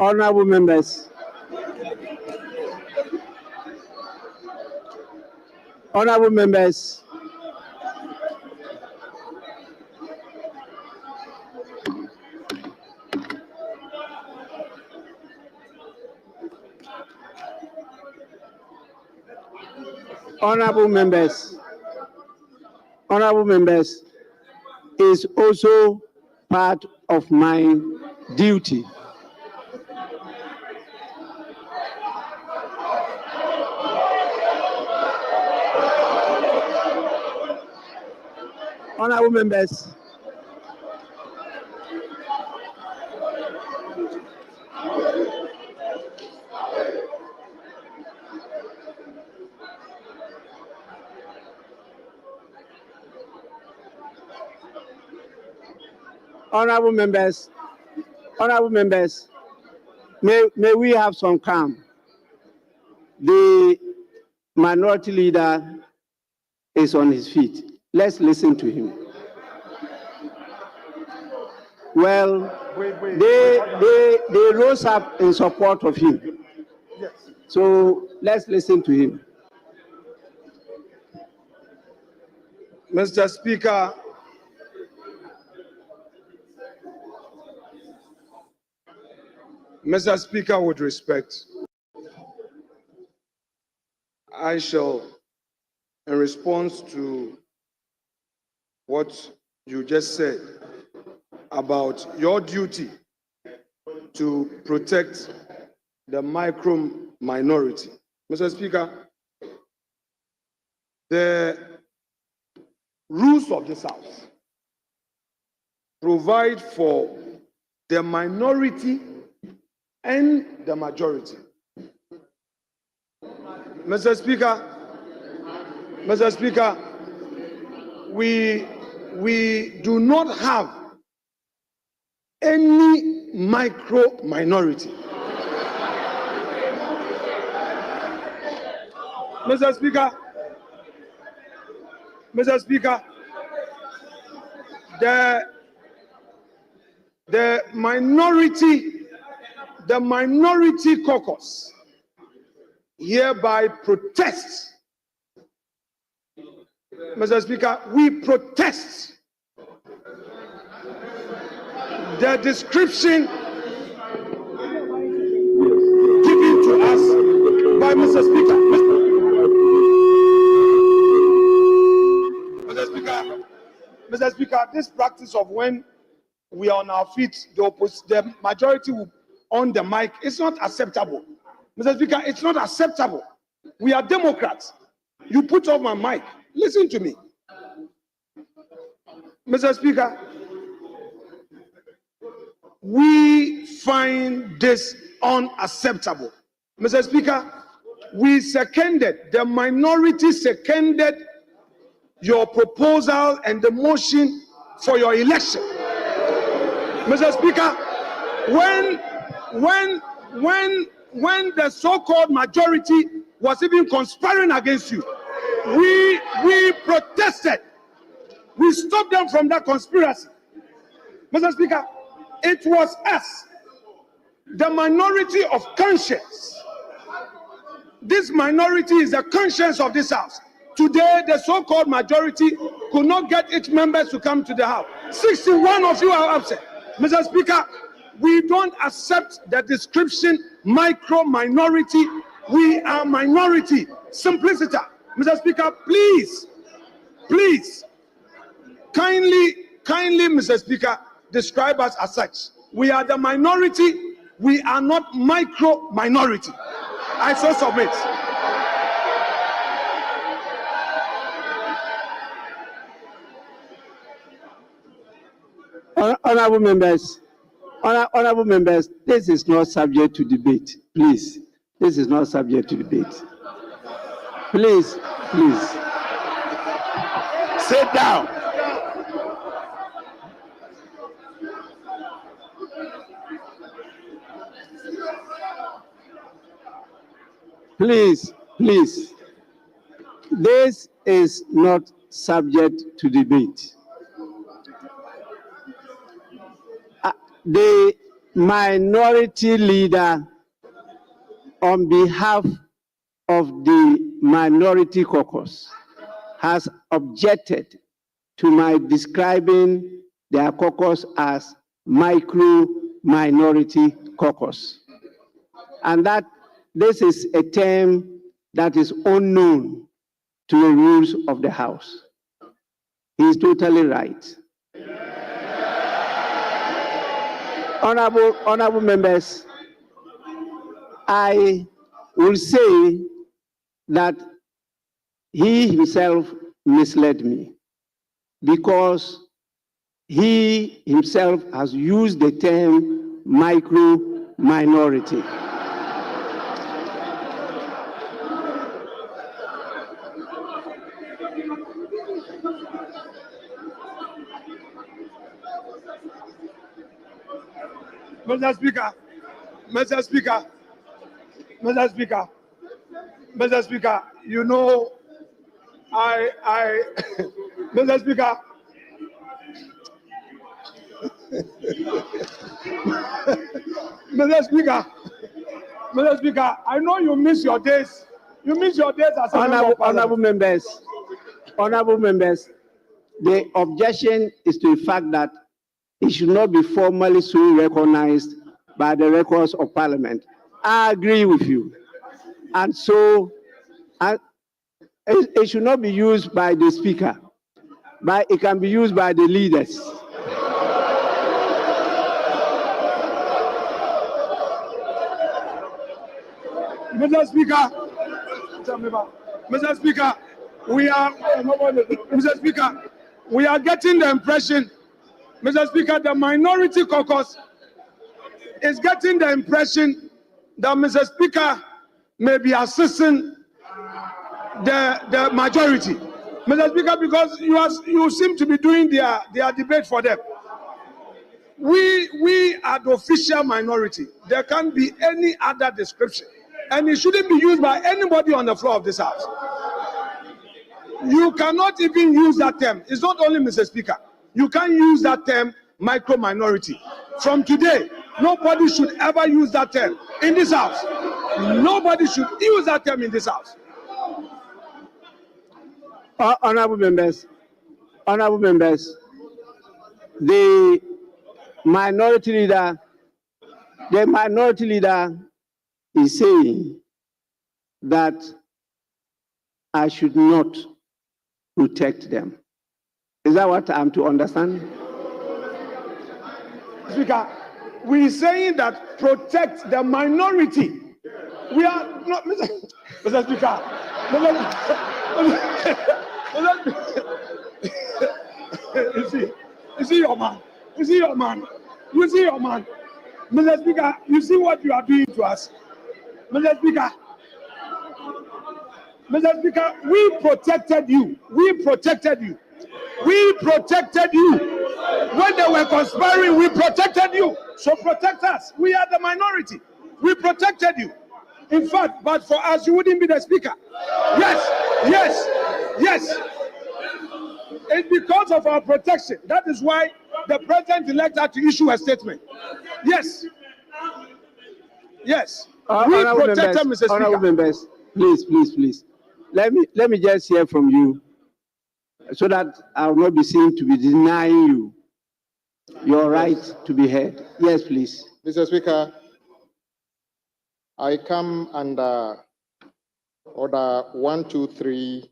Honorable members. Honorable members. Honorable members. Honorable members, is also part of my duty. Honorable members, honorable members, honorable members, may we have some calm. The minority leader is on his feet. Let's listen to him. Well, they rose up in support of him. Yes. So let's listen to him. Mr. Speaker, with respect, I shall, in response to what you just said about your duty to protect the micro minority. Mr. Speaker, the rules of this House provide for the minority and the majority. Mr. Speaker, we do not have any micro minority. Mr. Speaker, the minority caucus hereby protests. Mr. Speaker, we protest the description given to us by Mr. Speaker. Mr. Speaker, this practice of when we are on our feet, the majority will on the mic, it's not acceptable. Mr. Speaker, it's not acceptable. We are Democrats. You put off my mic. Listen to me. Mr. Speaker, we find this unacceptable. Mr. Speaker, the minority seconded your proposal and the motion for your election. Mr. Speaker, when the so-called majority was even conspiring against you, we protested. We stopped them from that conspiracy. Mr. Speaker, it was us, the minority of conscience. This minority is the conscience of this House. Today, the so-called majority could not get its members to come to the House. 61 of you are absent. Mr. Speaker, we don't accept the description micro minority. We are minority. Simplicity. Mr. Speaker, please, kindly, Mr. Speaker, describe us as such. We are the minority. We are not micro minority. I so submit. Honorable members, this is not subject to debate. Please, this is not subject to debate. Please. Sit down. Please. This is not subject to debate. minority leader on behalf of the minority caucus has objected to my describing their caucus as micro-minority caucus. And that this is a term that is unknown to the rules of the House. He is totally right. Honorable members, I will say that he himself misled me because he himself has used the term micro-minority. Mr. Speaker, Mr. Speaker, Mr. Speaker, Mr. Speaker, you know, Mr. Speaker, Mr. Speaker, I know you miss your days. You miss your days as a member of Parliament. Honorable members, the objection is to the fact that it should not be formally so recognized by the records of Parliament. I agree with you. And so it should not be used by the Speaker, but it can be used by the leaders. Mr. Speaker, Mr. Speaker, we are getting the impression, Mr. Speaker, the minority caucus is getting the impression that Mr. Speaker may be assisting the majority. Mr. Speaker, because you seem to be doing their debate for them. We are the official minority. There can't be any other description. And it shouldn't be used by anybody on the floor of this House. You cannot even use that term. It's not only Mr. Speaker. You can't use that term, micro-minority. From today, nobody should ever use that term in this House. Nobody should use that term in this House. Honorable members, the minority leader is saying that I should not protect them. Is that what I'm to understand? Speaker, we are saying that protect the minority. We are not, Mr. Speaker. You see your man. Mr. Speaker, you see what you are doing to us. Mr. Speaker, we protected you. When they were conspiring, we protected you. So protect us. We are the minority. We protected you. In fact, but for us, you wouldn't be the Speaker. Yes. It's because of our protection. That is why the president-elect had to issue a statement. Yes. We protected Mr. Speaker. Honorable members, please. Let me just hear from you, so that I will not be seen to be denying you your right to be heard. Yes, please. Mr. Speaker, I come under order 123,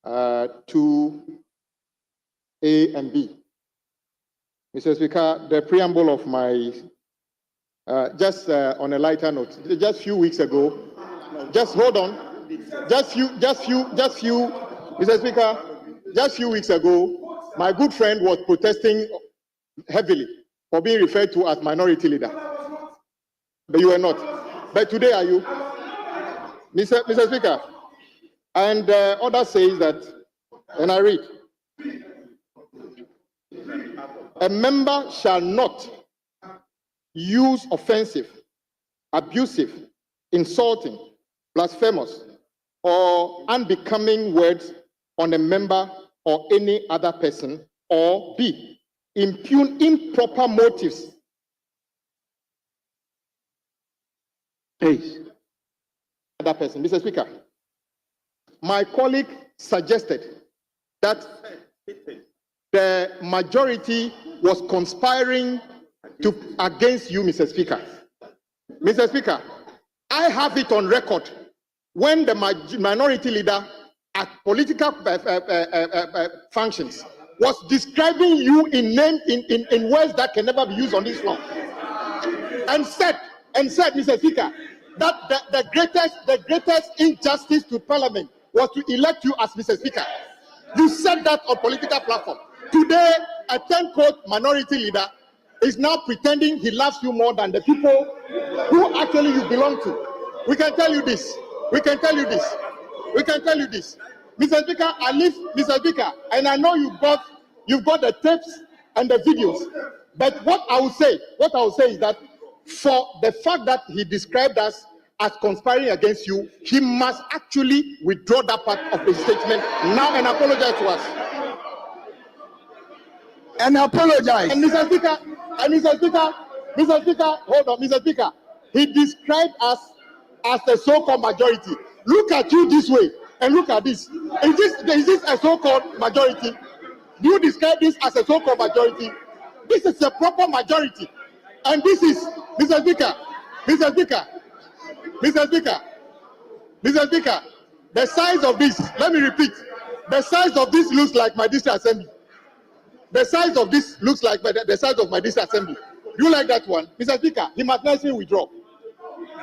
2A and B. Mr. Speaker, the preamble of my, just on a lighter note, just a few weeks ago, just hold on, just few, Mr. Speaker, just few weeks ago, my good friend was protesting heavily for being referred to as minority leader. But you were not. But today are you? Mr. Speaker, and the order says that, and I read, a member shall not use offensive, abusive, insulting, blasphemous, or unbecoming words on a member or any other person, or B, impugn improper motives Please. That person, Mr. Speaker, my colleague suggested that the majority was conspiring against you, Mr. Speaker. Mr. Speaker, I have it on record when the minority leader at political functions was describing you in words that can never be used on this floor, and said, Mr. Speaker, that the greatest injustice to Parliament was to elect you as Mr. Speaker. You said that on political platform. Today, a 10-quote minority leader is now pretending he loves you more than the people who actually you belong to. We can tell you this. We can tell you this. We can tell you this. Mr. Speaker, I live, Mr. Speaker, and I know you've got the tapes and the videos. But what I will say is that for the fact that he described us as conspiring against you, he must actually withdraw that part of his statement now and apologize to us. And apologize. And Mr. Speaker, hold on, Mr. Speaker. He described us as the so-called majority. Look at you this way and look at this. Is this a so-called majority? Do you describe this as a so-called majority? This is a proper majority. And this is, Mr. Speaker, the size of this, let me repeat, the size of this looks like my district assembly. The size of this looks like the size of my district assembly. Do you like that one? Mr. Speaker, he must necessarily withdraw.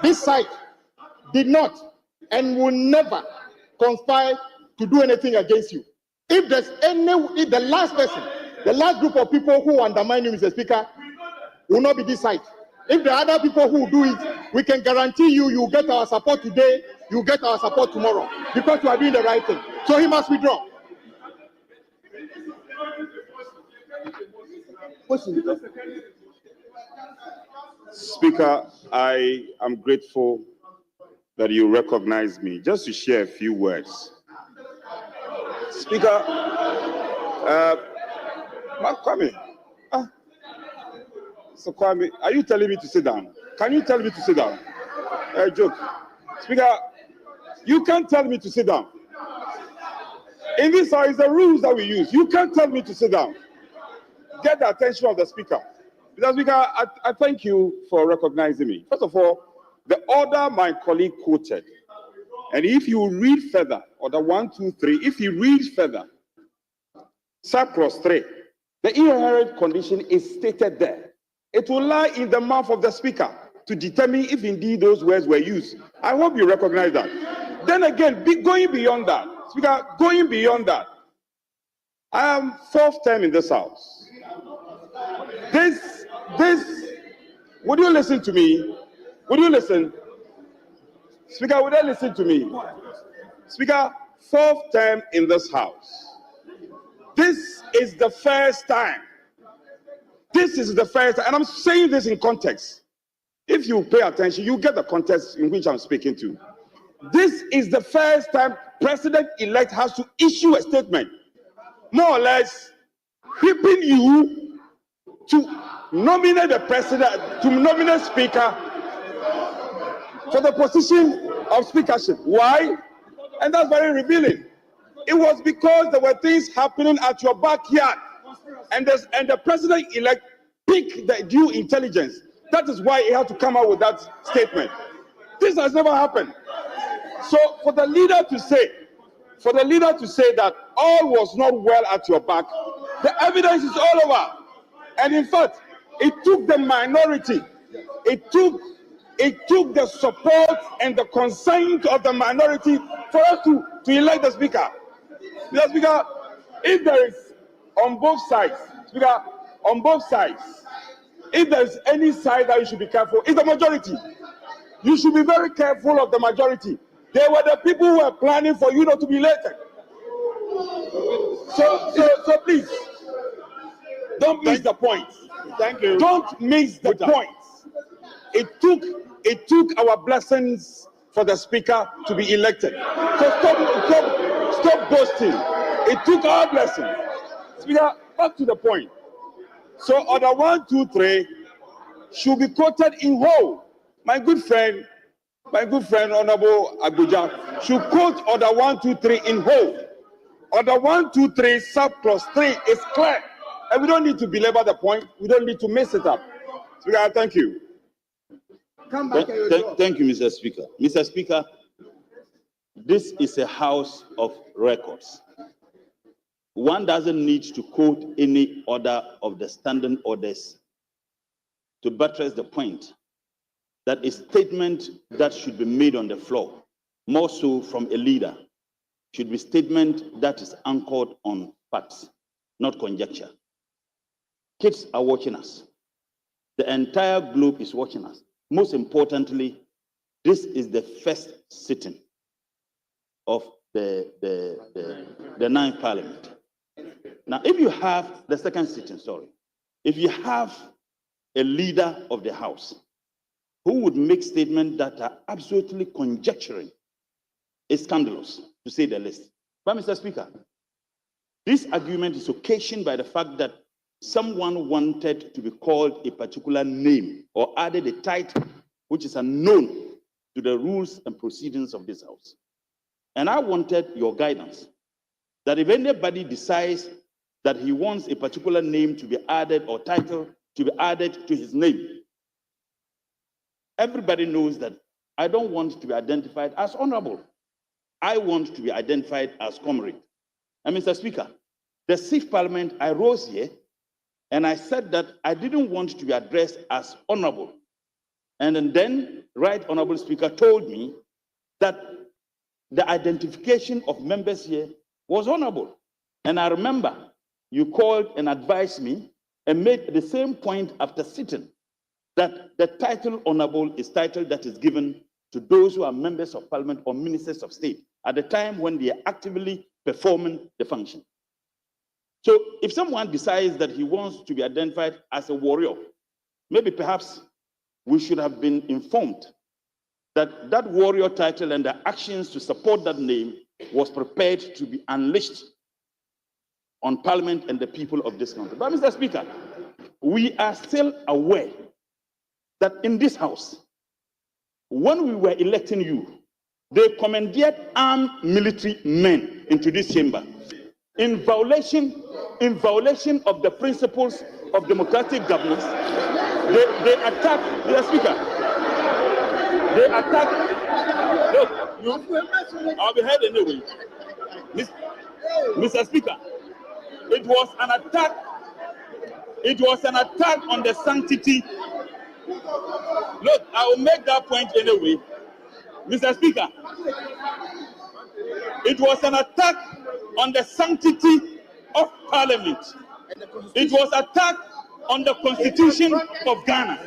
This side did not and will never conspire to do anything against you. If the last person, the last group of people who undermine you, Mr. Speaker, will not be this side. If the other people who do it, we can guarantee you will get our support today, you will get our support tomorrow, because you are doing the right thing. So he must withdraw. Speaker, I am grateful that you recognize me. Just to share a few words. Speaker, Kwame, so Kwame, are you telling me to sit down? Can you tell me to sit down? Joke. Speaker, you can't tell me to sit down. In this house, the rules that we use. You can't tell me to sit down. Get the attention of the Speaker. Mr. Speaker, I thank you for recognizing me. First of all, the order my colleague quoted, and if you read further, order 1, 2, 3, if you read further, subclause 3, the inherent condition is stated there. It will lie in the mouth of the Speaker to determine if indeed those words were used. I hope you recognize that. Then again, going beyond that, Speaker, going beyond that, I am 4th term in this house. Would you listen to me? Would you listen? Speaker, would you listen to me? Speaker, 4th term in this house. This is the first time. This is the first time, and I'm saying this in context. If you pay attention, you get the context in which I'm speaking to. This is the first time President-elect has to issue a statement, more or less whipping you to nominate the president, to nominate Speaker for the position of speakership. Why? And that's very revealing. It was because there were things happening at your backyard, and the president-elect picked the due intelligence. That is why he had to come out with that statement. This has never happened. So for the leader to say that all was not well at your back, the evidence is all over. And in fact, it took the minority, it took the support and the consent of the minority for us to elect the Speaker. Mr. Speaker, if there is on both sides, Speaker, on both sides, if there is any side that you should be careful, it's the majority. You should be very careful of the majority. They were the people who were planning for you not to be elected. So please, don't miss the point. Thank you. Don't miss the point. It took our blessings for the Speaker to be elected. So stop boasting. It took our blessings. Speaker, back to the point. So order 1, 2, 3 should be quoted in whole. My good friend, my good friend, Honorable Abuja, should quote Order 123 in whole. Order 123, subclause 3 is clear. And we don't need to belabor the point. We don't need to mess it up. Speaker, thank you. Come back at your job. Thank you, Mr. Speaker. Mr. Speaker, this is a house of records. One doesn't need to quote any order of the standing orders to buttress the point that a statement that should be made on the floor, more so from a leader, should be a statement that is anchored on facts, not conjecture. Kids are watching us. The entire globe is watching us. Most importantly, this is the first sitting of the ninth parliament. Now, if you have the second sitting, if you have a leader of the house who would make statements that are absolutely conjecturing, it's scandalous, to say the least. But Mr. Speaker, this argument is occasioned by the fact that someone wanted to be called a particular name or added a title which is unknown to the rules and proceedings of this house. And I wanted your guidance that if anybody decides that he wants a particular name to be added or title to be added to his name, everybody knows that I don't want to be identified as honorable. I want to be identified as comrade. And Mr. Speaker, the sixth parliament, I rose here and I said that I didn't want to be addressed as honorable. And then Right Honorable Speaker told me that the identification of members here was honorable. And I remember you called and advised me and made the same point after sitting, that the title honorable is title that is given to those who are members of parliament or ministers of state at the time when they are actively performing the function. So if someone decides that he wants to be identified as a warrior, maybe perhaps we should have been informed that that warrior title and the actions to support that name was prepared to be unleashed on parliament and the people of this country. But Mr. Speaker, we are still aware that in this house, when we were electing you, they commandeered armed military men into this chamber in violation of the principles of democratic governance. They attacked, Mr. Speaker. They attacked. Look, I'll be heard anyway. Mr. Speaker, it was an attack. It was an attack on the sanctity. Look, I will make that point anyway. Mr. Speaker, it was an attack on the sanctity of Parliament. It was an attack on the Constitution of Ghana.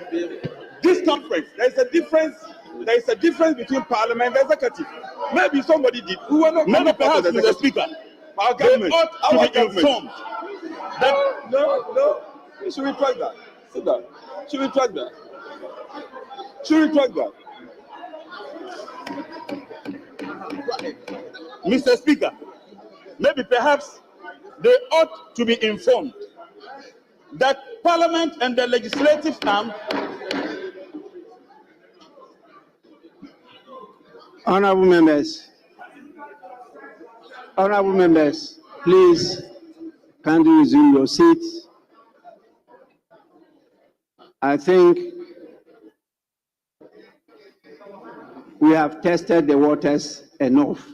This conference, there is a difference between Parliament and Executive. Maybe somebody did. We were not. Maybe perhaps, Mr. Speaker, our government ought to be informed. No. Should we track that? Sit down. Should we track that? Mr. Speaker, maybe perhaps they ought to be informed that Parliament and the legislative arm. Honorable members, please kindly resume your seats. I think we have tested the waters enough.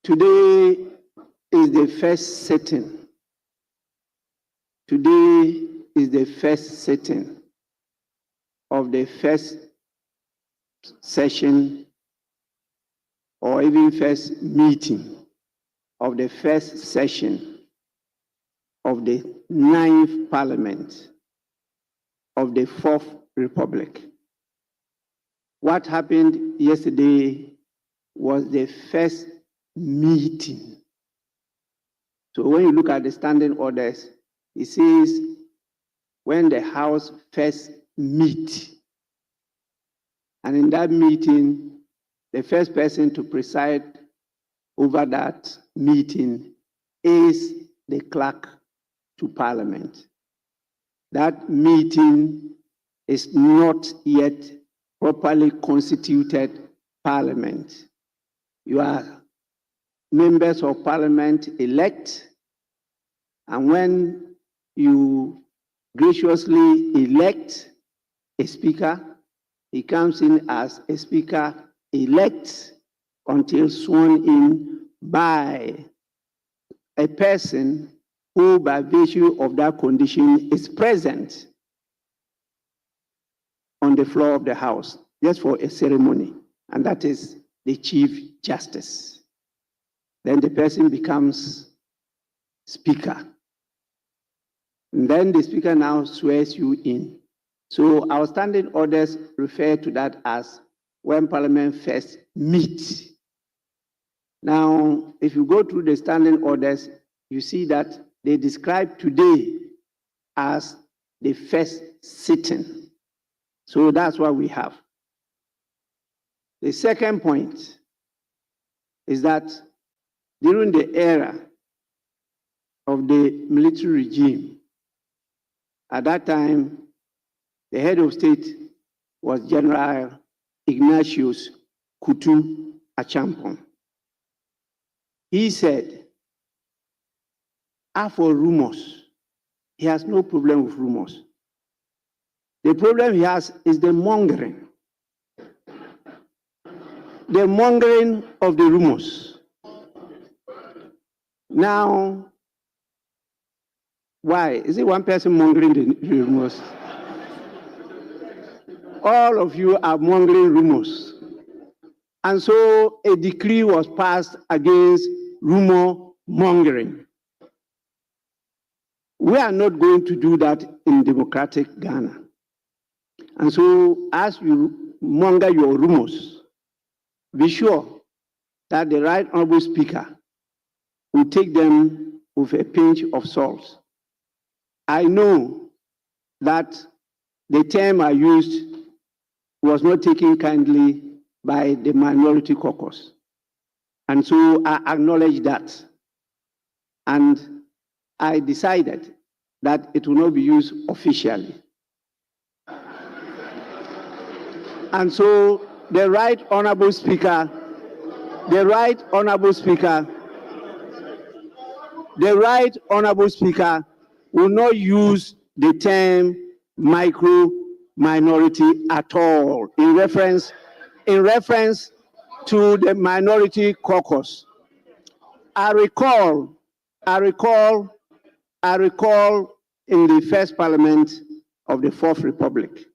Today is the first sitting. Today is the first sitting of the first session or even first meeting of the first session of the 9th Parliament of the 4th Republic. What happened yesterday was the first meeting. So when you look at the standing orders, it says when the House first meet. And in that meeting, the first person to preside over that meeting is the clerk to Parliament. That meeting is not yet properly constituted parliament. You are members of parliament elect, and when you graciously elect a speaker, he comes in as a speaker elect until sworn in by a person who, by virtue of that condition, is present on the floor of the House, just for a ceremony, and that is the Chief Justice. Then the person becomes Speaker. And then the Speaker now swears you in. So our standing orders refer to that as when Parliament first meets. Now, if you go through the standing orders, you see that they describe today as the first sitting. So that's what we have. The second point is that during the era of the military regime, at that time, the head of state was General Ignatius Kutu Achampong. He said, as for rumors, he has no problem with rumors. The problem he has is the mongering. The mongering of the rumors. Now, why? Is it one person mongering the rumors? All of you are mongering rumors. And so a decree was passed against rumor mongering. We are not going to do that in democratic Ghana. And so as you monger your rumors, be sure that the Right Honorable Speaker will take them with a pinch of salt. I know that the term I used was not taken kindly by the minority caucus. And so I acknowledge that. And I decided that it will not be used officially. And so the Right Honorable Speaker, the Right Honorable Speaker will not use the term micro-minority at all in reference to the minority caucus. I recall in the first parliament of the Fourth Republic,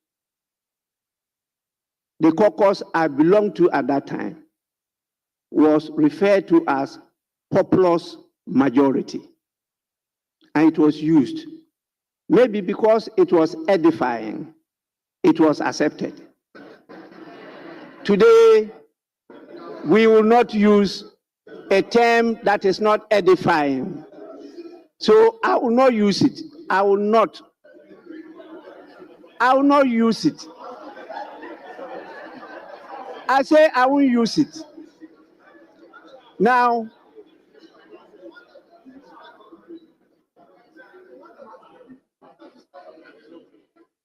the caucus I belonged to at that time was referred to as populous majority. And it was used. Maybe because it was edifying, it was accepted. Today, we will not use a term that is not edifying. So I will not use it. I will not use it. I say I won't use it. Now,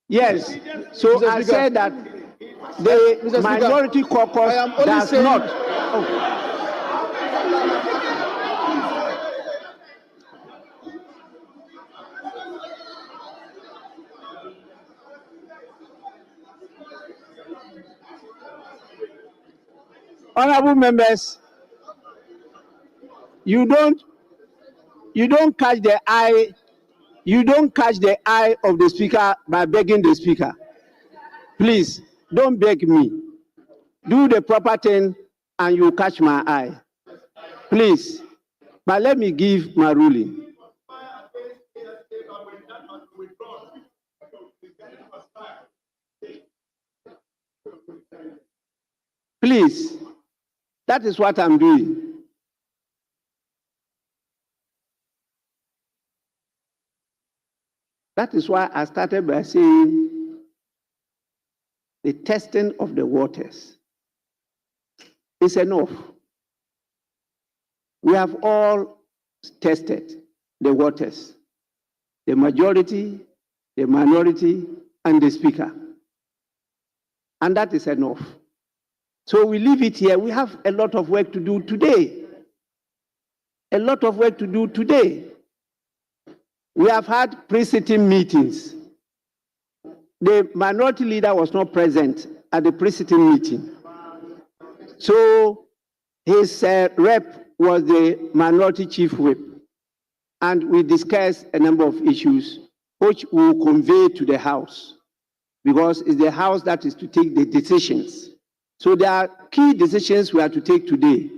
yes, so Mr. I Speaker, said that the Mr. Speaker, minority caucus I am only does saying- not. Honorable members, you don't catch the eye of the speaker by begging the speaker. Please, don't beg me. Do the proper thing and you catch my eye. Please. But let me give my ruling. Please. That is what I'm doing. That is why I started by saying the testing of the waters is enough. We have all tested the waters, the majority, the minority, and the speaker. and that is enough. So we leave it here. We have a lot of work to do today. A lot of work to do today. We have had pre-sitting meetings. The minority leader was not present at the pre-sitting meeting. So his rep was the minority chief whip. And we discussed a number of issues which we will convey to the House, because it's the House that is to take the decisions. So there are key decisions we are to take today.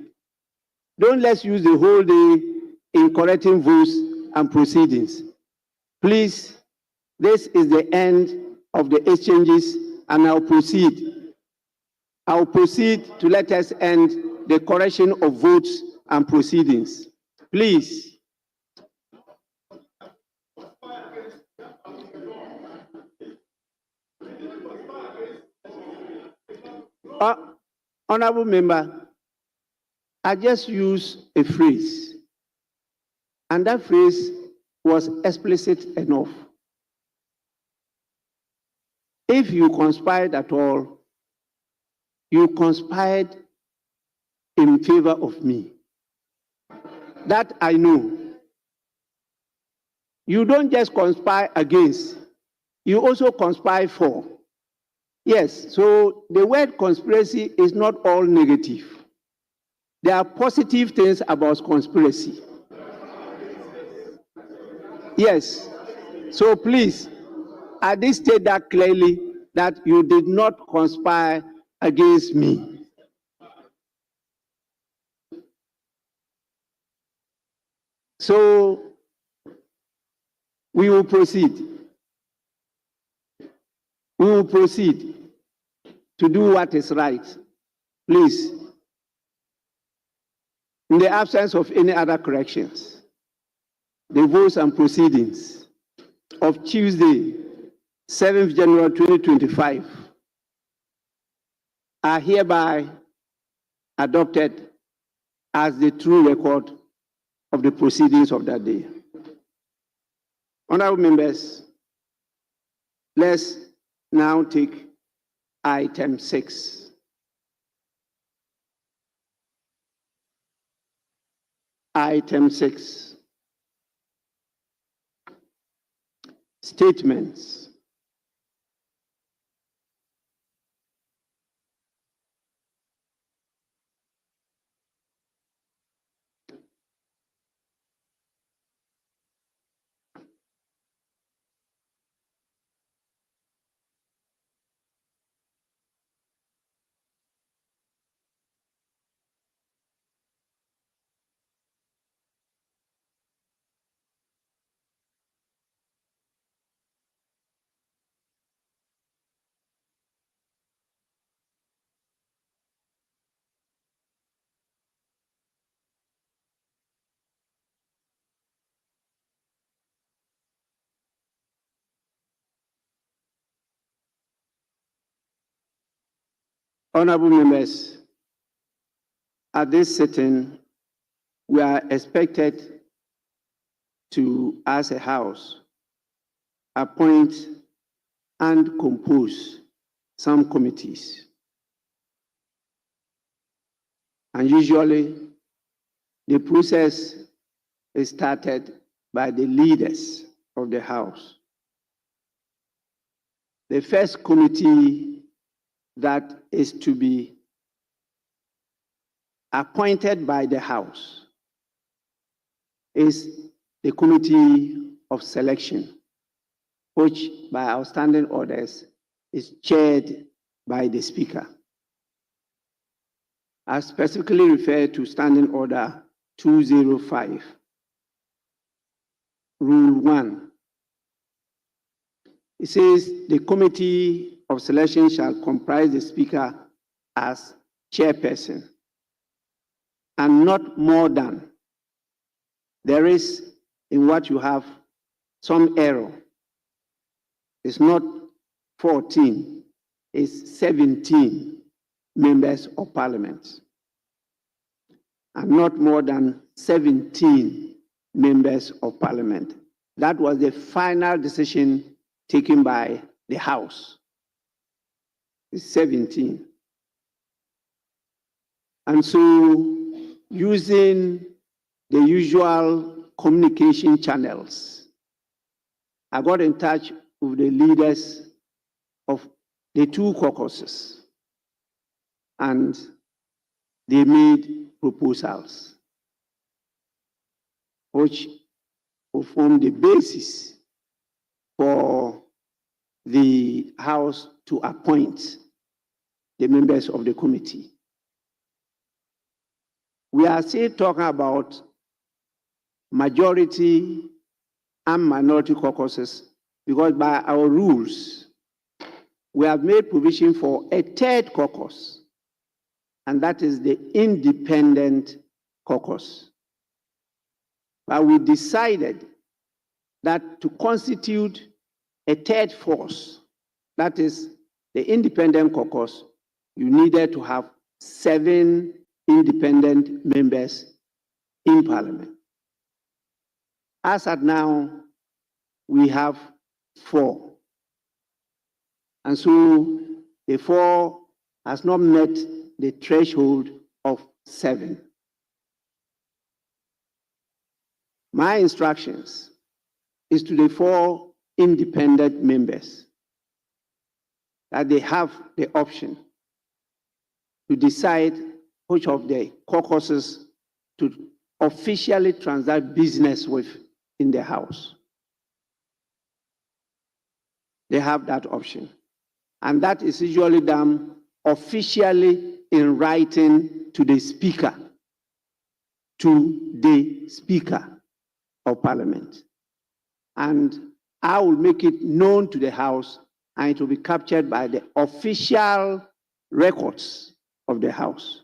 Don't let's use the whole day in correcting votes and proceedings. Please, this is the end of the exchanges, and I'll proceed. I'll proceed to let us end the correction of votes and proceedings. Please. Honorable member, I just used a phrase, and that phrase was explicit enough. If you conspired at all, you conspired in favor of me. That I know. You don't just conspire against, you also conspire for. Yes, so the word conspiracy is not all negative. There are positive things about conspiracy. Yes, so please, I did state that clearly, that you did not conspire against me. So we will proceed. We will proceed to do what is right. Please, in the absence of any other corrections, the votes and proceedings of Tuesday, 7th January 2025 are hereby adopted as the true record of the proceedings of that day. Honorable members, let's now take item 6. Item 6. Statements. Honorable members, at this sitting, we are expected to, as a House, appoint and compose some committees. And usually, the process is started by the leaders of the House. The first committee that is to be appointed by the House is the Committee of Selection, which by our standing orders is chaired by the Speaker. I specifically refer to Standing Order 205, Rule 1. It says the Committee of Selection shall comprise the Speaker as chairperson, and not more than. There is, in what you have, some error. It's not 14, it's 17 members of Parliament, and not more than 17 members of Parliament. That was the final decision taken by the House. is 17. And so, using the usual communication channels, I got in touch with the leaders of the two caucuses, and they made proposals which will form the basis for the House to appoint the members of the committee. We are still talking about majority and minority caucuses because by our rules, we have made provision for a third caucus, and that is the independent caucus. But we decided that to constitute a third force, that is the independent caucus, you needed to have 7 independent members in Parliament. As at now, we have 4. And so the 4 has not met the threshold of 7. My instructions is to the 4 independent members that they have the option to decide which of the caucuses to officially transact business with in the House. They have that option. And that is usually done officially in writing to the Speaker of Parliament. And I will make it known to the House, and it will be captured by the official records of the House.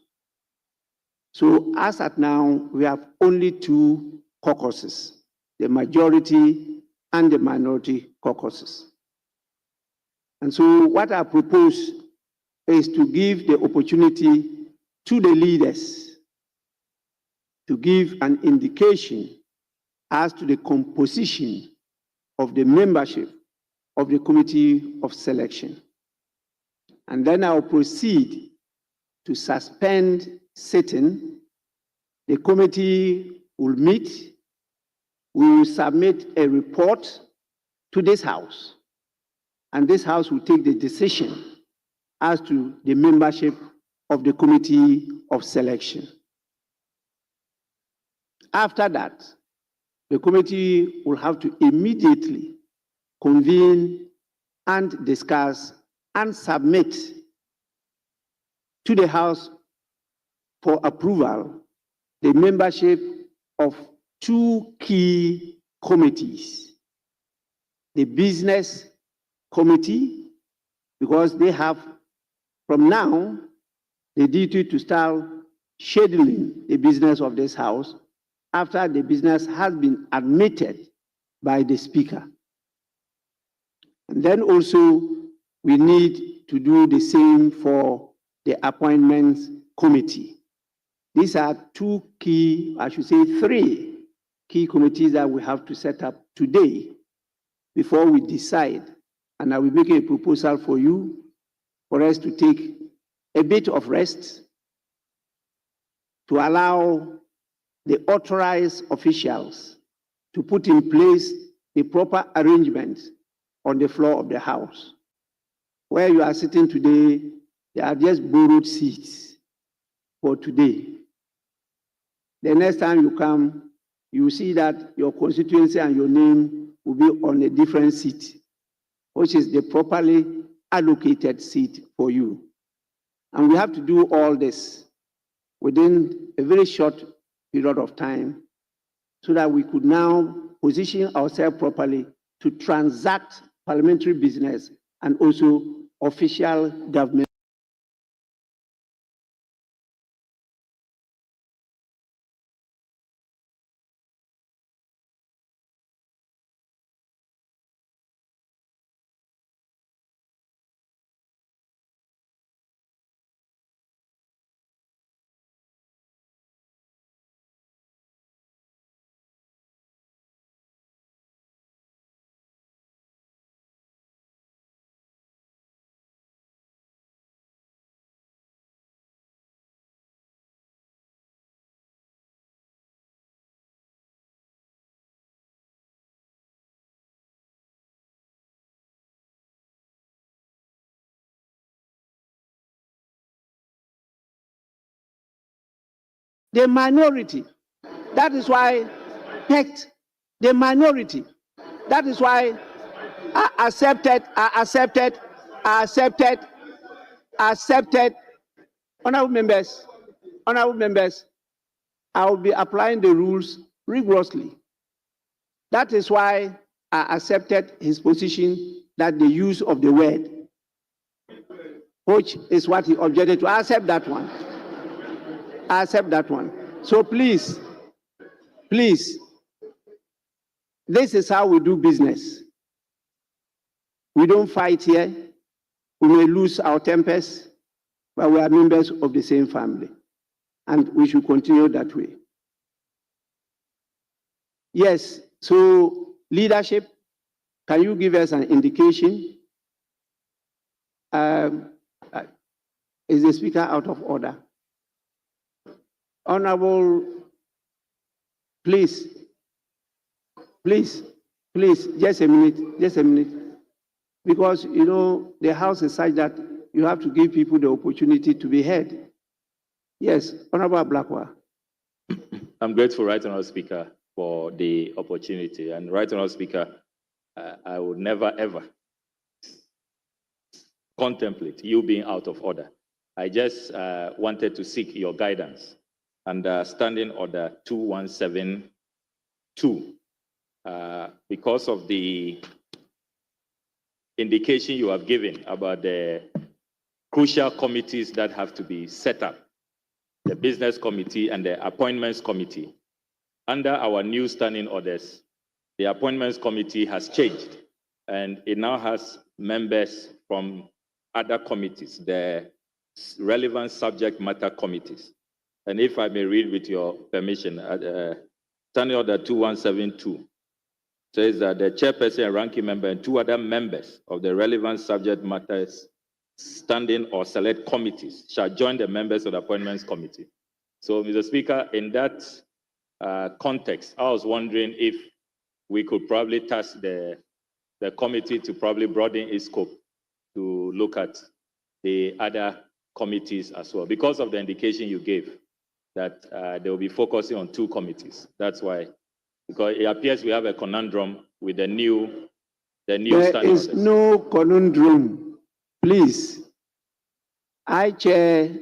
So as at now, we have only 2 caucuses, the majority and the minority caucuses. And so what I propose is to give the opportunity to the leaders to give an indication as to the composition of the membership of the Committee of Selection. And then I'll proceed to suspend sitting. The committee will meet. We will submit a report to this House, and this House will take the decision as to the membership of the Committee of Selection. After that, the committee will have to immediately convene and discuss and submit to the House for approval the membership of 2 key committees. The Business Committee, because they have from now the duty to start scheduling the business of this House after the business has been admitted by the Speaker. And then also we need to do the same for the Appointments Committee. These are 2 key, I should say 3 key committees that we have to set up today before we decide. And I will make a proposal for you for us to take a bit of rest to allow the authorized officials to put in place the proper arrangements on the floor of the House. Where you are sitting today, they are just borrowed seats for today. The next time you come, you see that your constituency and your name will be on a different seat, which is the properly allocated seat for you. And we have to do all this within a very short period of time so that we could now position ourselves properly to transact parliamentary business and also official government. the minority. That is why picked the minority. That is why I accepted. Honorable members, I will be applying the rules rigorously. That is why I accepted his position that the use of the word, which is what he objected to. I accept that one. So please, this is how we do business. We don't fight here. We may lose our tempers, but we are members of the same family. And we should continue that way. Yes, so leadership, can you give us an indication? Is the speaker out of order? Honorable, please, just a minute. Because, you know, the House is such that you have to give people the opportunity to be heard. Yes, Honorable Blackwell. I'm grateful, Right Honourable Speaker, for the opportunity. And Right Honourable Speaker, I would never, ever contemplate you being out of order. I just wanted to seek your guidance under Standing Order 2172. Because of the indication you have given about the crucial committees that have to be set up, the Business Committee and the Appointments Committee. Under our new standing orders, the Appointments Committee has changed, and it now has members from other committees, the relevant subject matter committees. And if I may read with your permission, Standing Order 2172 says that the chairperson and ranking member and two other members of the relevant subject matters standing or select committees shall join the members of the Appointments Committee. So, Mr. Speaker, in that context, I was wondering if we could probably task the committee to probably broaden its scope to look at the other committees as well, because of the indication you gave that they will be focusing on two committees. That's why, because it appears we have a conundrum with the new There standing is orders. no conundrum. Please, I chair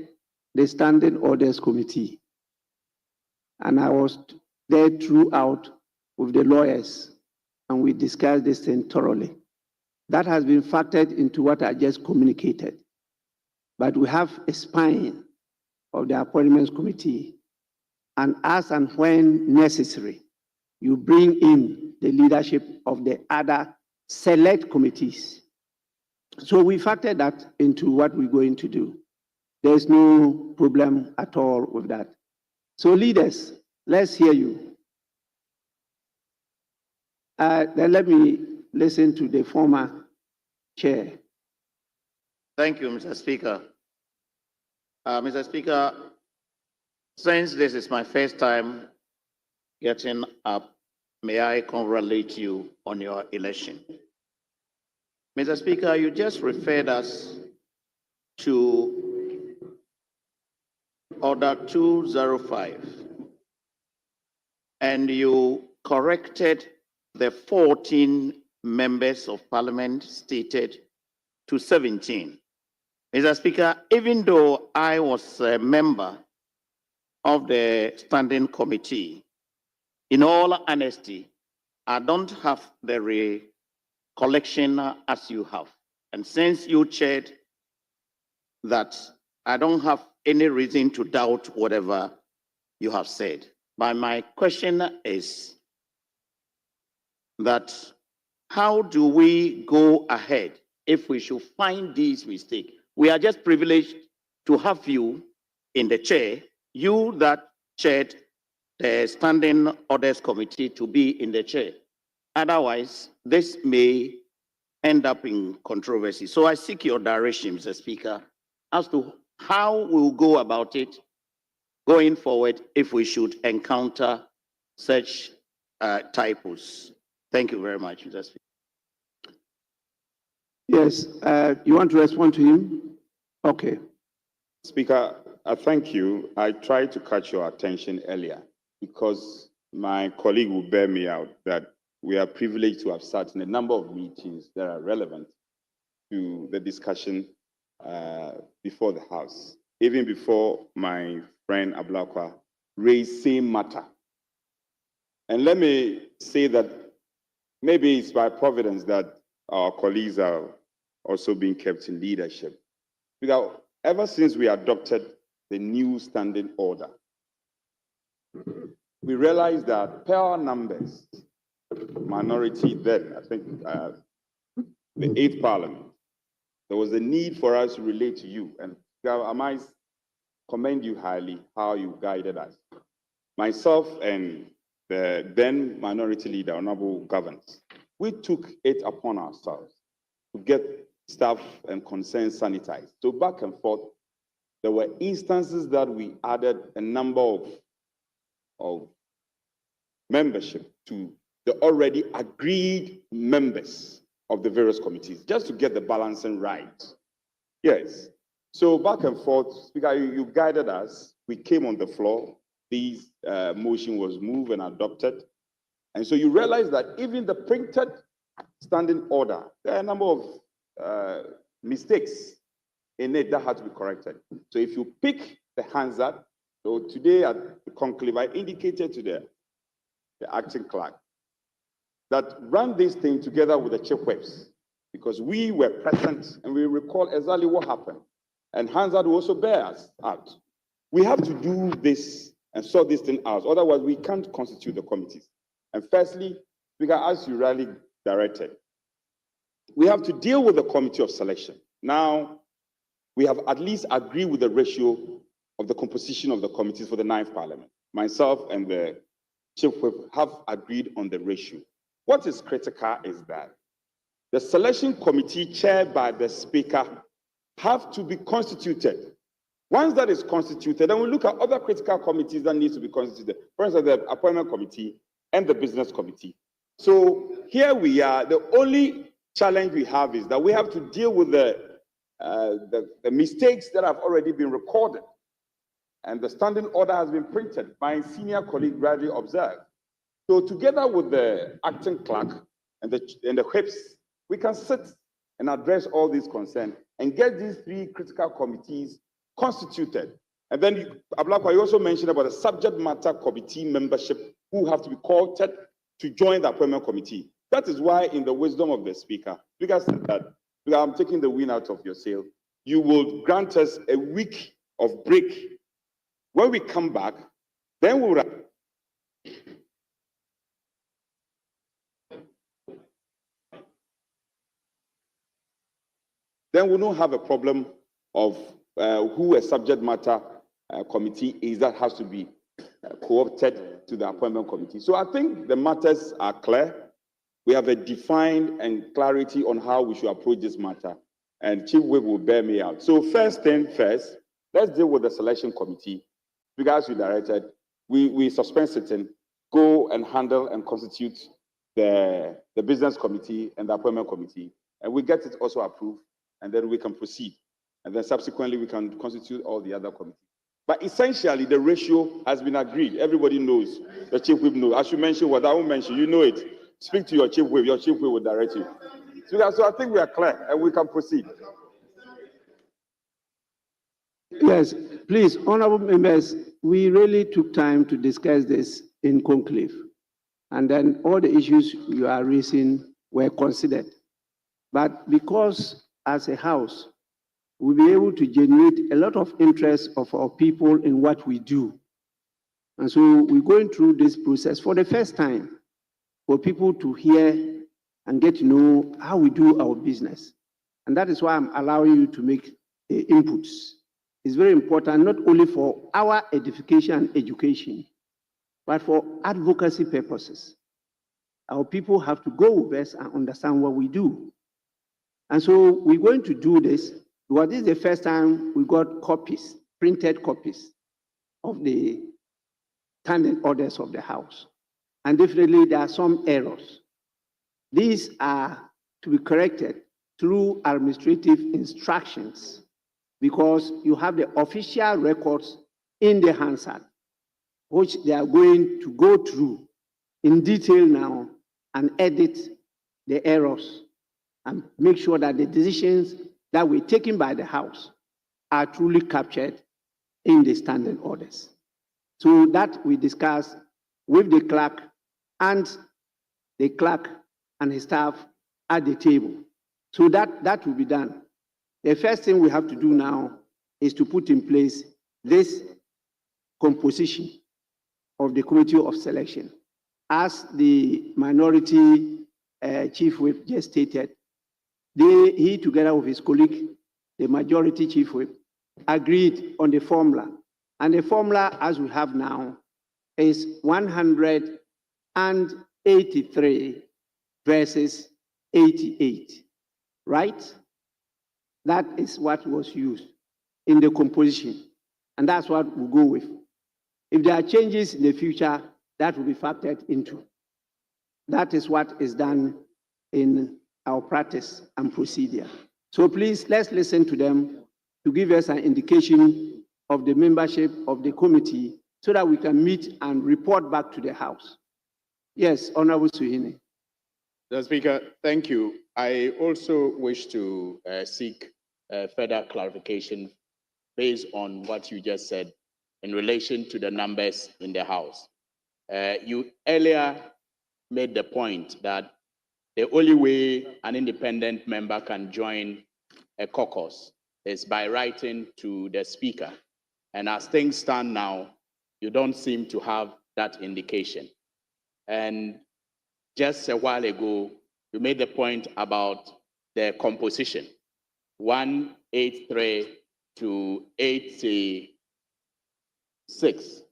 the Standing Orders Committee, and I was there throughout with the lawyers, and we discussed this thing thoroughly. That has been factored into what I just communicated. But we have a spine of the Appointments Committee, and as and when necessary, you bring in the leadership of the other select committees. So we factor that into what we're going to do. There's no problem at all with that. So leaders, let's hear you. Then let me listen to the former chair. Thank you, Mr. Speaker. Mr. Speaker, since this is my first time getting up, may I congratulate you on your election. Mr. Speaker, you just referred us to Order 205, and you corrected the 14 members of Parliament stated to 17. Mr. Speaker, even though I was a member of the Standing Committee, in all honesty, I don't have the recollection as you have. And since you chaired that, I don't have any reason to doubt whatever you have said. But my question is that how do we go ahead if we should find these mistakes? We are just privileged to have you in the chair, you that chaired the Standing Orders Committee, to be in the chair. Otherwise, this may end up in controversy. So I seek your direction, Mr. Speaker, as to how we'll go about it going forward if we should encounter such typos. Thank you very much, Mr. Speaker. Yes, you want to respond to him? Okay. Speaker, I thank you. I tried to catch your attention earlier because my colleague will bear me out that we are privileged to have sat in a number of meetings that are relevant to the discussion before the House, even before my friend Ablakwa raised same matter. And let me say that maybe it's by providence that our colleagues are also being kept in leadership. Because ever since we adopted the new standing order, we realized that per our numbers, minority then, I think the 8th Parliament, there was a need for us to relate to you. And I might commend you highly how you guided us. Myself and the then minority leader, Honorable Governors, we took it upon ourselves to get staff and concerns sanitized. So back and forth, there were instances that we added a number of membership to the already agreed members of the various committees, just to get the balancing right. Yes. So back and forth, Speaker, you guided us. We came on the floor. This motion was moved and adopted. And so you realize that even the printed standing order, there are a number of mistakes in it that had to be corrected. So if you pick the Hansard, so today at the conclave, I indicated to the acting clerk that run this thing together with the chief whips, because we were present and we recall exactly what happened. And Hansard will also bear us out. We have to do this and sort this thing out. Otherwise, we can't constitute the committees. And firstly, because as you rightly directed, we have to deal with the committee of selection. Now, we have at least agreed with the ratio of the composition of the committees for the 9th Parliament. Myself and the Chief Whip have agreed on the ratio. What is critical is that the selection committee chaired by the Speaker have to be constituted. Once that is constituted, then we look at other critical committees that need to be constituted. For instance, the appointment committee and the business committee. So here we are. The only challenge we have is that we have to deal with the mistakes that have already been recorded. And the standing order has been printed. My senior colleague rightly observed. So together with the acting clerk and the whips, we can sit and address all these concerns and get these 3 critical committees constituted. And then, Ablakwa, you also mentioned about the subject matter committee membership who have to be courted to join the appointment committee. That is why, in the wisdom of the Speaker, because that I'm taking the wind out of your sail, you will grant us a week of break. When we come back, then we'll not have a problem of who a subject matter committee is that has to be co-opted to the appointment committee. So I think the matters are clear. We have a defined and clarity on how we should approach this matter, and Chief Whip will bear me out. So first thing first, let's deal with the selection committee. Because you directed, we suspend sitting, go and handle and constitute the business committee and the appointment committee, and we get it also approved, and then we can proceed. And then subsequently, we can constitute all the other committees. But essentially, the ratio has been agreed. Everybody knows. The Chief Whip knows. As you mentioned, what I won't mention, you know it. Speak to your Chief Whip. Your Chief Whip will direct you. So I think we are clear, and we can proceed. Yes, please, honorable members, we really took time to discuss this in conclave. And then all the issues you are raising were considered. But because as a house, we'll be able to generate a lot of interest of our people in what we do. And so we're going through this process for the first time for people to hear and get to know how we do our business. And that is why I'm allowing you to make inputs. It's very important, not only for our edification and education, but for advocacy purposes. Our people have to go with us and understand what we do. And so we're going to do this because this is the first time we got copies, printed copies of the standing orders of the House. And definitely there are some errors. These are to be corrected through administrative instructions because you have the official records in the Hansard, which they are going to go through in detail now and edit the errors and make sure that the decisions that were taken by the House are truly captured in the standing orders. So that we discuss with the clerk and his staff at the table. So that will be done. The first thing we have to do now is to put in place this composition of the Committee of Selection. As the minority chief whip just stated, he together with his colleague, the majority chief whip, agreed on the formula. And the formula, as we have now, is 183 versus 88, right? That is what was used in the composition, and that's what we'll go with. If there are changes in the future, that will be factored into. That is what is done in our practice and procedure. So please, let's listen to them to give us an indication of the membership of the committee so that we can meet and report back to the House. Yes, Honorable Suhuyini. Mr. Speaker, thank you. I also wish to seek further clarification based on what you just said in relation to the numbers in the House. You earlier made the point that the only way an independent member can join a caucus is by writing to the Speaker. And as things stand now, you don't seem to have that indication. And just a while ago, you made the point about the composition, 183 to 86.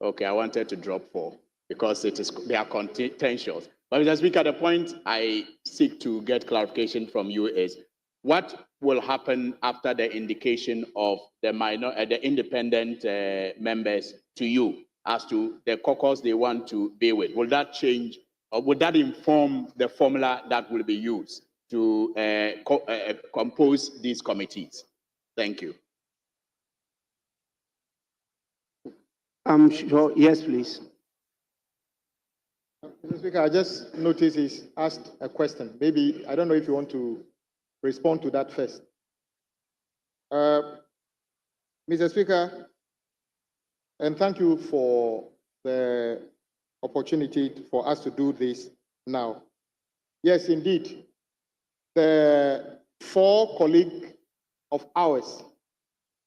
Okay, I wanted to drop 4 because they are contentious. But Mr. Speaker, the point I seek to get clarification from you is what will happen after the indication of the independent members to you as to the caucus they want to be with? Will that change, or would that inform the formula that will be used to compose these committees? Thank you. I'm sure, yes, please. Mr. Speaker, I just noticed he's asked a question. Maybe, I don't know if you want to respond to that first. Mr. Speaker, and thank you for the opportunity for us to do this now. Yes, indeed, the 4 colleagues of ours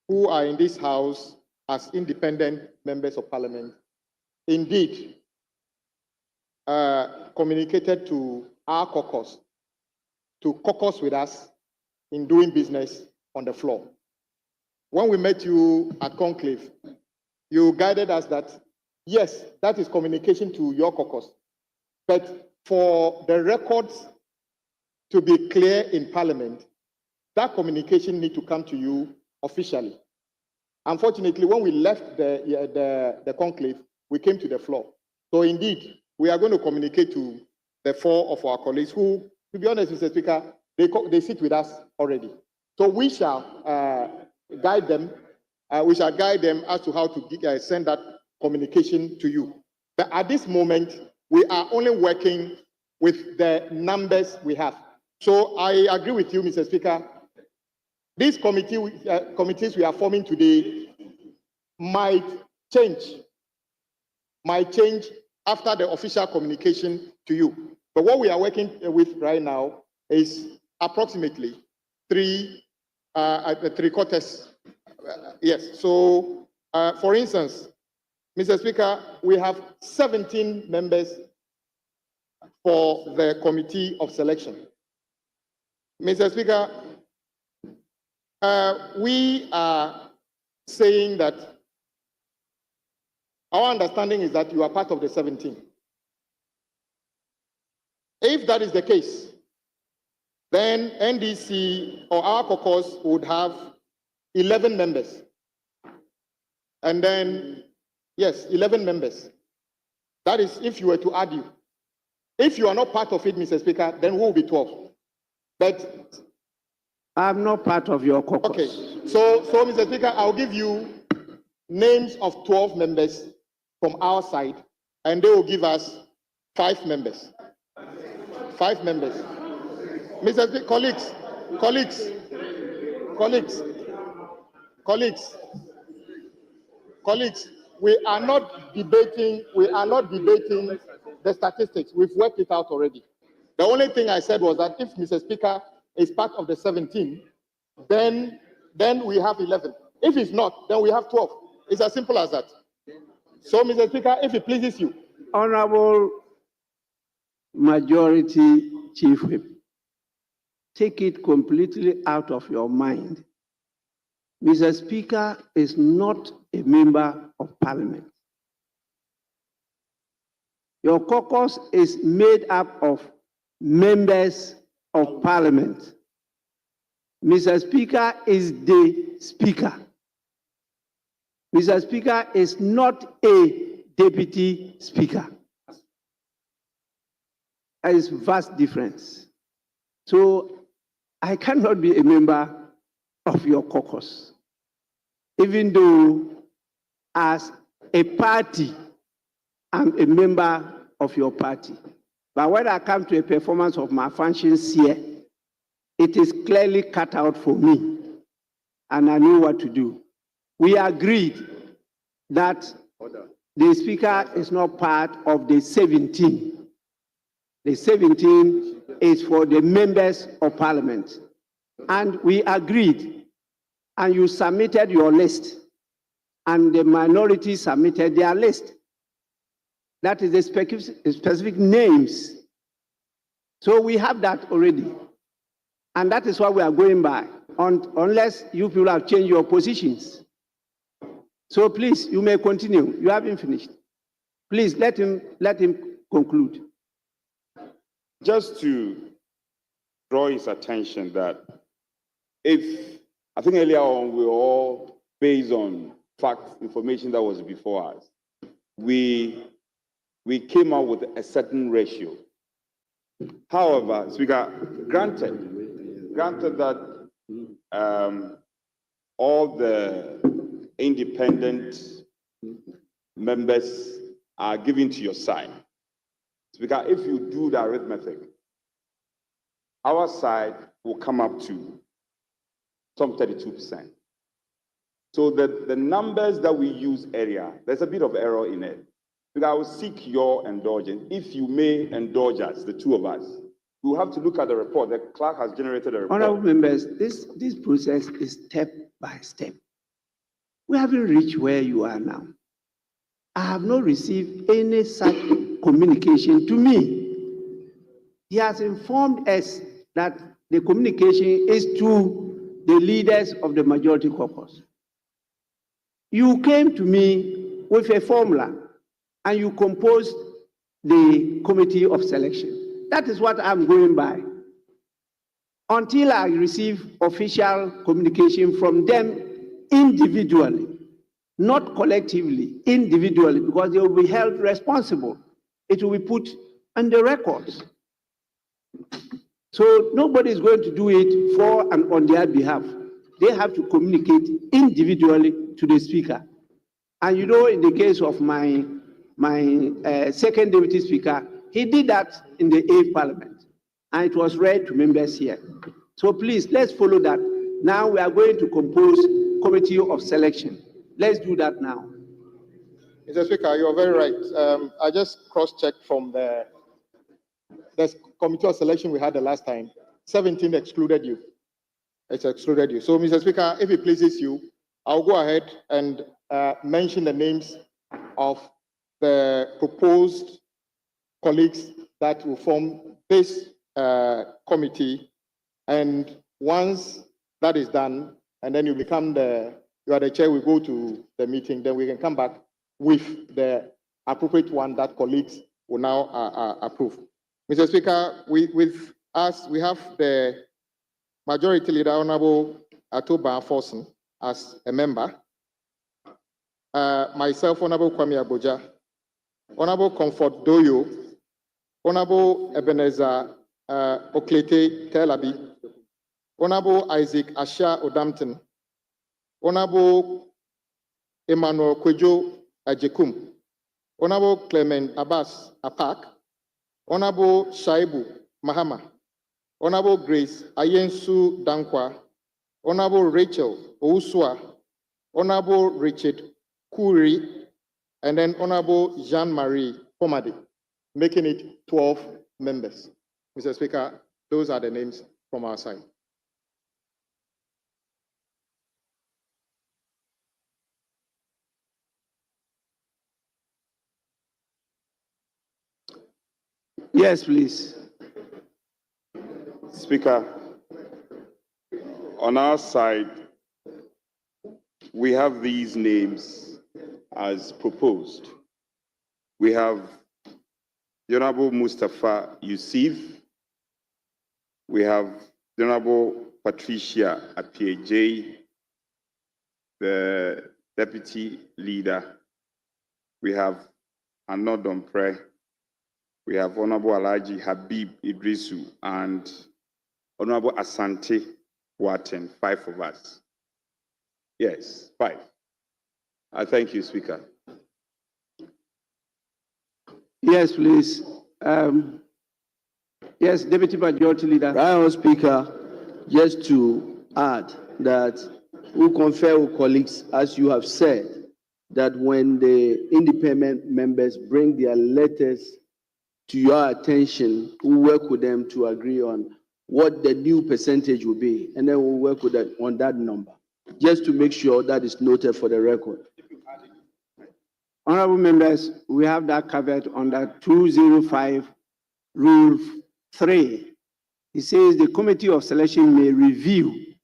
who are in this House as independent members of Parliament, indeed, communicated to our caucus to caucus with us in doing business on the floor. When we met you at Conclave, you guided us that, yes, that is communication to your caucus, but for the records to be clear in Parliament, that communication needs to come to you officially. Unfortunately, when we left the conclave, we came to the floor. So indeed, we are going to communicate to the 4 of our colleagues who, to be honest, Mr. Speaker, they sit with us already. So we shall guide them. We shall guide them as to how to send that communication to you. But at this moment, we are only working with the numbers we have. So I agree with you, Mr. Speaker. These committees we are forming today might change after the official communication to you. But what we are working with right now is approximately 3/4. Yes. So, for instance, Mr. Speaker, we have 17 members for the Committee of Selection. Mr. Speaker, we are saying that our understanding is that you are part of the 17. If that is the case, then NDC or our caucus would have 11 members. And then, yes, 11 members. That is if you were to add you. If you are not part of it, Mr. Speaker, then we will be 12. But I'm not part of your caucus. Okay, so Mr. Speaker, I'll give you names of 12 members from our side, and they will give us 5 members. 5 members. Mr. Speaker, colleagues, we are not debating the statistics. We've worked it out already. The only thing I said was that if Mr. Speaker is part of the 17, then we have 11. If it's not, then we have 12. It's as simple as that. So, Mr. Speaker, if it pleases you. Honorable Majority Chief Whip, take it completely out of your mind. Mr. Speaker is not a member of Parliament. Your caucus is made up of members of Parliament. Mr. Speaker is the Speaker. Mr. Speaker is not a Deputy Speaker. There is vast difference. So I cannot be a member of your caucus, even though as a party, I'm a member of your party. But when I come to a performance of my functions here, it is clearly cut out for me, and I know what to do. We agreed that the Speaker is not part of the 17. The 17 is for the members of Parliament. And we agreed, and you submitted your list, and the minority submitted their list. That is the specific names. So we have that already. And that is what we are going by, unless you people have changed your positions. So please, you may continue. You haven't finished. Please let him conclude. Just to draw his attention that I think earlier on we were all based on fact information that was before us. We came out with a certain ratio. However, Speaker, granted that all the independent members are given to your side. Speaker, if you do the arithmetic, our side will come up to some 32%. So the numbers that we use earlier, there's a bit of error in it. Because I will seek your indulgence. If you may indulge us, the two of us, we'll have to look at the report. The clerk has generated a report. Honorable members, this process is step by step. We haven't reached where you are now. I have not received any such communication to me. He has informed us that the communication is to the leaders of the majority caucus. You came to me with a formula and you composed the committee of selection. That is what I'm going by. Until I receive official communication from them individually, not collectively, individually, because they will be held responsible. It will be put on the records. So nobody is going to do it for and on their behalf. They have to communicate individually to the Speaker. And you know, in the case of my second Deputy Speaker, he did that in the 8th Parliament, and it was read to members here. So please, let's follow that. Now we are going to compose committee of selection. Let's do that now. Mr. Speaker, you are very right. I just cross-checked from the committee of selection we had the last time. 17 excluded you. It's excluded you. So, Mr. Speaker, if it pleases you, I'll go ahead and mention the names of the proposed colleagues that will form this committee. And once that is done, and then you are the chair, we go to the meeting, then we can come back with the appropriate one that colleagues will now approve. Mr. Speaker, with us, we have the Majority Leader, Honorable Ato Forson, as a member. Myself, Honorable Kwame Aboja, Honorable Comfort Doyo, Honorable Ebenezer Oklete Telabi, Honorable Isaac Asha Odampton, Honorable Emmanuel Kwejo Ajekum, Honorable Clement Abbas Apak, Honorable Shaibu Mahama, Honorable Grace Ayensu Dankwa, Honorable Rachel Ousua, Honorable Richard Kuri, and then Honorable Jean-Marie Pomade, making it 12 members. Mr. Speaker, those are the names from our side. Yes, please. Speaker, on our side, we have these names as proposed. We have the Honorable Mustafa Yusuf. We have the Honorable Patricia Appiagyei, the Deputy Leader. We have Arnaud Dompre. We have Honorable Alhaji Habib Idrisu and Honorable Asante Waten, 5 of us. Yes, 5. I thank you, Speaker. Yes, please. Yes, Deputy Majority Leader. Right on, Speaker, just to add that we confer with colleagues, as you have said, that when the independent members bring their letters to your attention, we work with them to agree on what the new percentage will be, and then we'll work with that on that number, just to make sure that is noted for the record. Honorable members, we have that covered under 205 Rule 3. It says the Committee of Selection may review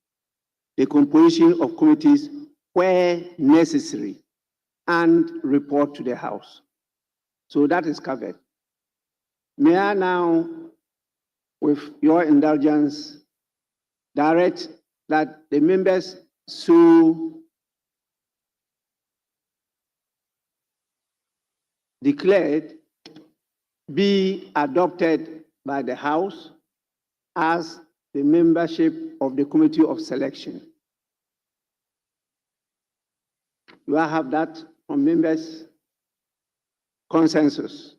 the composition of committees where necessary and report to the House. So that is covered. May I now, with your indulgence, direct that the members so declared be adopted by the House as the membership of the Committee of Selection. Do I have that from members? Consensus.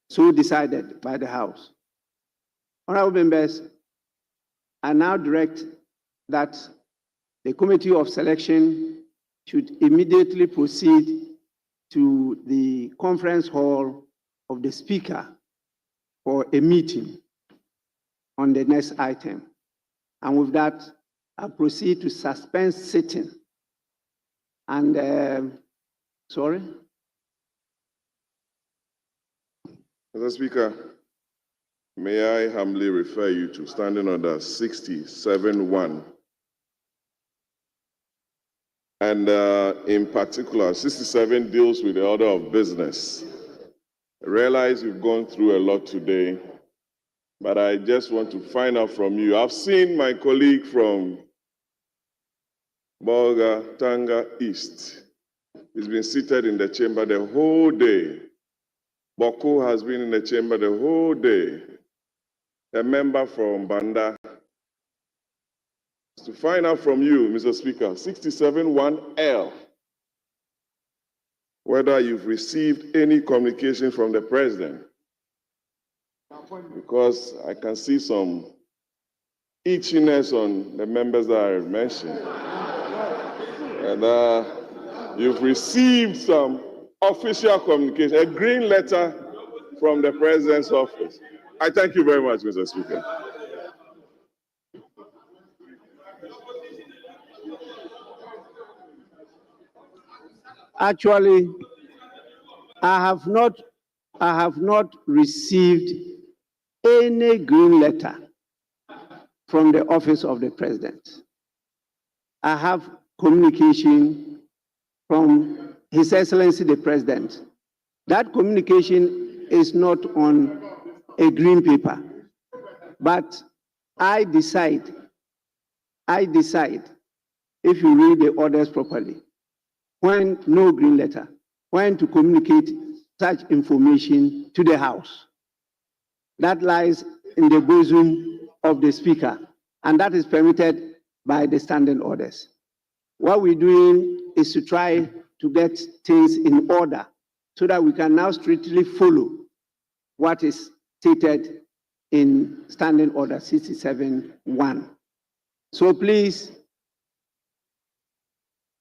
So decided by the House. Honorable members, I now direct that the Committee of Selection should immediately proceed to the conference hall of the Speaker for a meeting on the next item. And with that, I proceed to suspend sitting. And, sorry? Mr. Speaker, may I humbly refer you to Standing Order 67-1. And in particular, 67 deals with the order of business. I realize we've gone through a lot today, but I just want to find out from you. I've seen my colleague from Bolga, Tanga East. He's been seated in the chamber the whole day. Boko has been in the chamber the whole day. A member from Banda. To find out from you, Mr. Speaker, 67-1L, whether you've received any communication from the President. Because I can see some itchiness on the members that I mentioned. And you've received some official communication, a green letter from the President's office. I thank you very much, Mr. Speaker. Actually, I have not received any green letter from the office of the President. I have communication from His Excellency the President. That communication is not on a green paper, but I decide, if you read the orders properly, when no green letter, when to communicate such information to the House. That lies in the bosom of the Speaker, and that is permitted by the standing orders. What we're doing is to try to get things in order so that we can now strictly follow what is stated in Standing Order 67-1. So please,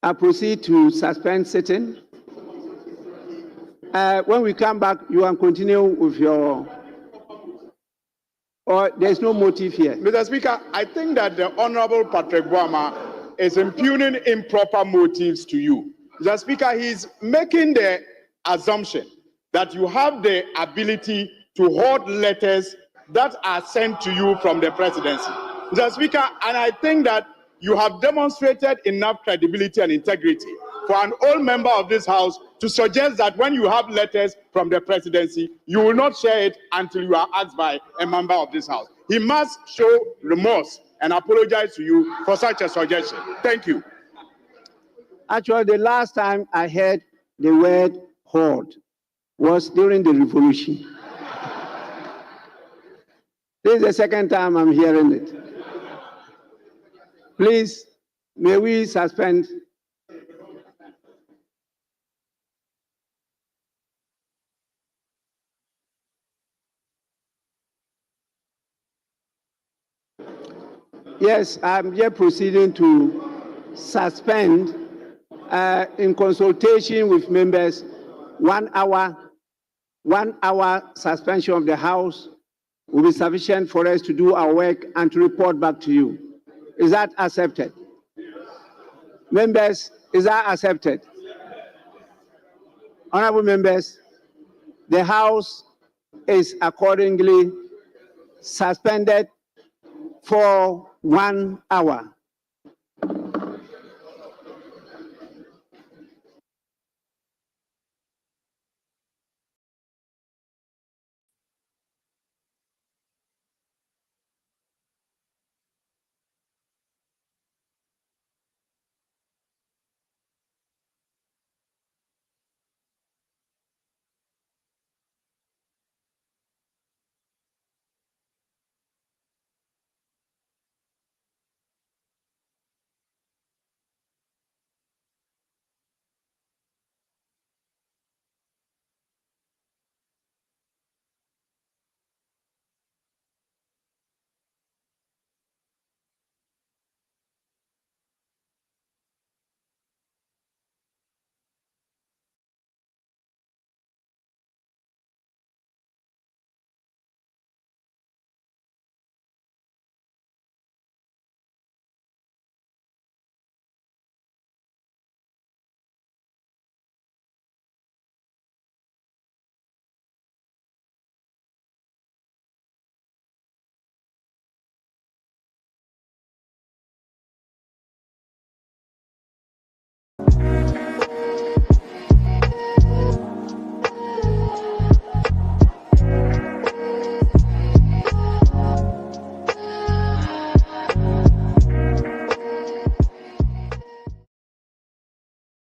I proceed to suspend sitting. When we come back, you can continue with your, or there's no motive here. Mr. Speaker, I think that the Honorable Patrick Boama is impugning improper motives to you. Mr. Speaker, he's making the assumption that you have the ability to hold letters that are sent to you from the presidency. Mr. Speaker, and I think that you have demonstrated enough credibility and integrity for an old member of this House to suggest that when you have letters from the presidency, you will not share it until you are asked by a member of this House. He must show remorse and apologize to you for such a suggestion. Thank you. Actually, the last time I heard the word hoard was during the revolution. This is the second time I'm hearing it. Please, may we suspend? Yes, I'm here proceeding to suspend in consultation with members 1 hour. 1 hour suspension of the House will be sufficient for us to do our work and to report back to you. Is that accepted? Members, is that accepted? Honorable members, the House is accordingly suspended for 1 hour.